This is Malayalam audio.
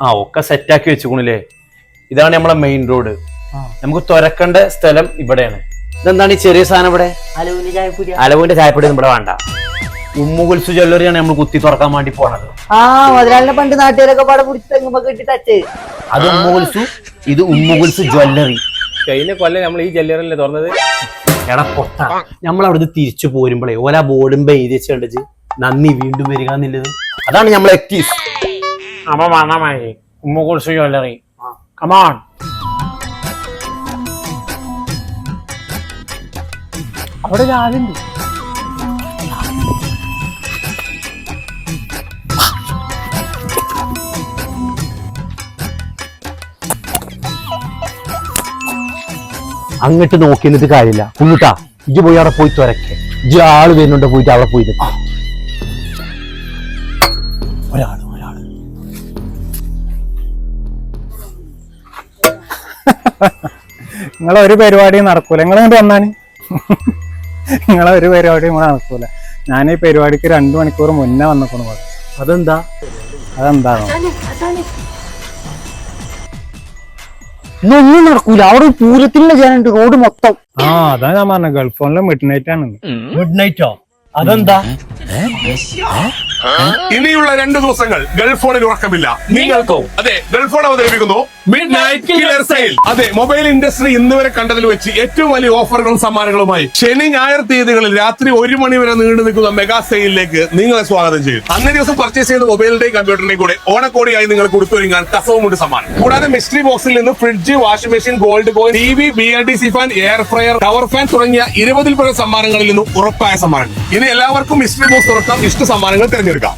ആ ഒക്കെ സെറ്റാക്കി വെച്ചുകൊണ്ടില്ലേ. ഇതാണ് നമ്മളെ മെയിൻ റോഡ്. നമുക്ക് തുറക്കേണ്ട സ്ഥലം ഇവിടെയാണ്. ഇതെന്താണ് ഈ ചെറിയ സാധനം ഇവിടെ? അലവിന്റെ ചായപ്പൊടി ഇവിടെ വേണ്ട. ഉമ്മുകുൽസു ജ്വല്ലറിയാണ് നമ്മൾ കുത്തി തുറക്കാൻ വേണ്ടി പോണത്. മുതലാളിനെ പണ്ട് നാട്ടുകാരൊക്കെ പാടെ പിടിച്ച് കിട്ടി ടച്ച്. അത് ഉമ്മുകുൽസു, ഇത് ഉമ്മുകുൽസു ജ്വല്ലറി. കഴിഞ്ഞ കൊല്ലം നമ്മൾ ഈ ജ്വല്ലറിയല്ലേ തുറന്നത്. എടാ പൊട്ട, നമ്മൾ അവിടുന്ന് തിരിച്ചു പോരുമ്പോഴേ ഓല ബോർഡുമ്പോ എഴുതി വെച്ചിട്ട് നന്ദി വീണ്ടും വരിക എന്നുള്ളത്. അതാണ് നമ്മളെ എക്റ്റീസ്. അപ്പൊ വന്നാമായി ഉമ്മുകുൽസു ജ്വല്ലറി. കമോൺ. അവിടെ ആളുണ്ട്. അങ്ങോട്ട് നോക്കി നിന്നിട്ട് കാര്യമില്ല. പുള്ളിട്ടാ ഇജ്ജ് പോയി അവിടെ പോയി തുറക്കെ. ഇജ്ജ് ആള് വരുന്നുണ്ട്, പോയിട്ട് അവിടെ പോയി ഒരാള് നിങ്ങളൊരു പരിപാടിയും നടക്കൂല. നിങ്ങളിങ്ങോട്ട് വന്നാണ്. നിങ്ങളൊരു പരിപാടിയും കൂടെ നടക്കൂല. ഞാൻ ഈ പരിപാടിക്ക് 2 മണിക്കൂർ മുന്നേ വന്നിക്കണു. അതെന്താണോ? ഇന്നൊന്നും നടക്കൂല. അവിടെ പൂരത്തിന്റെ ജനുണ്ട് റോഡ് മൊത്തം. അതാ ഞാൻ പറഞ്ഞ ഗൾഫ് ഫോണില് മിഡ് നൈറ്റ് ആണ്. മിഡ് നൈറ്റോ? അതെന്താ? ഇനിയുള്ള 2 ദിവസങ്ങൾ ഗൾഫ് ഫോണിൽ ഉറക്കമില്ല. നിങ്ങൾക്കോ? അതെ, ഗൾഫ് ഫോൺ അവതരിപ്പിക്കുന്നു മിഡ് നൈറ്റ് കില്ലർ സെയിൽ. അതെ, മൊബൈൽ ഇൻഡസ്ട്രി ഇന്ന് വരെ കണ്ടതിൽ വെച്ച് ഏറ്റവും വലിയ ഓഫറുകളും സമ്മാനങ്ങളുമായി ശനി ഞായർ തീയതികളിൽ രാത്രി 1 മണി വരെ നീണ്ടു നിൽക്കുന്ന മെഗാ സെയിലിലേക്ക് നിങ്ങളെ സ്വാഗതം ചെയ്യും. അന്നേ ദിവസം പർച്ചേസ് ചെയ്ത മൊബൈലിന്റെയും കമ്പ്യൂട്ടറിന്റെയും കൂടെ ഓണക്കോടിയായി നിങ്ങൾ കൊടുത്തൊരുങ്ങാൻ കസവുമുണ്ട് സമ്മാനം. കൂടാതെ മിസ്റ്ററി ബോക്സിൽ നിന്ന് fridge, washing machine, gold coin, TV, BLDC fan, air fryer, tower fan തുടങ്ങിയ 20-ൽ പരം സമ്മാനങ്ങളിൽ നിന്നും ഉറപ്പായ സമ്മാനം. ഇനി എല്ലാവർക്കും മിസ്റ്ററി ബോക്സ് തുറക്കാം, ഇഷ്ട സമ്മാനങ്ങൾ തിരഞ്ഞെടുക്കാം.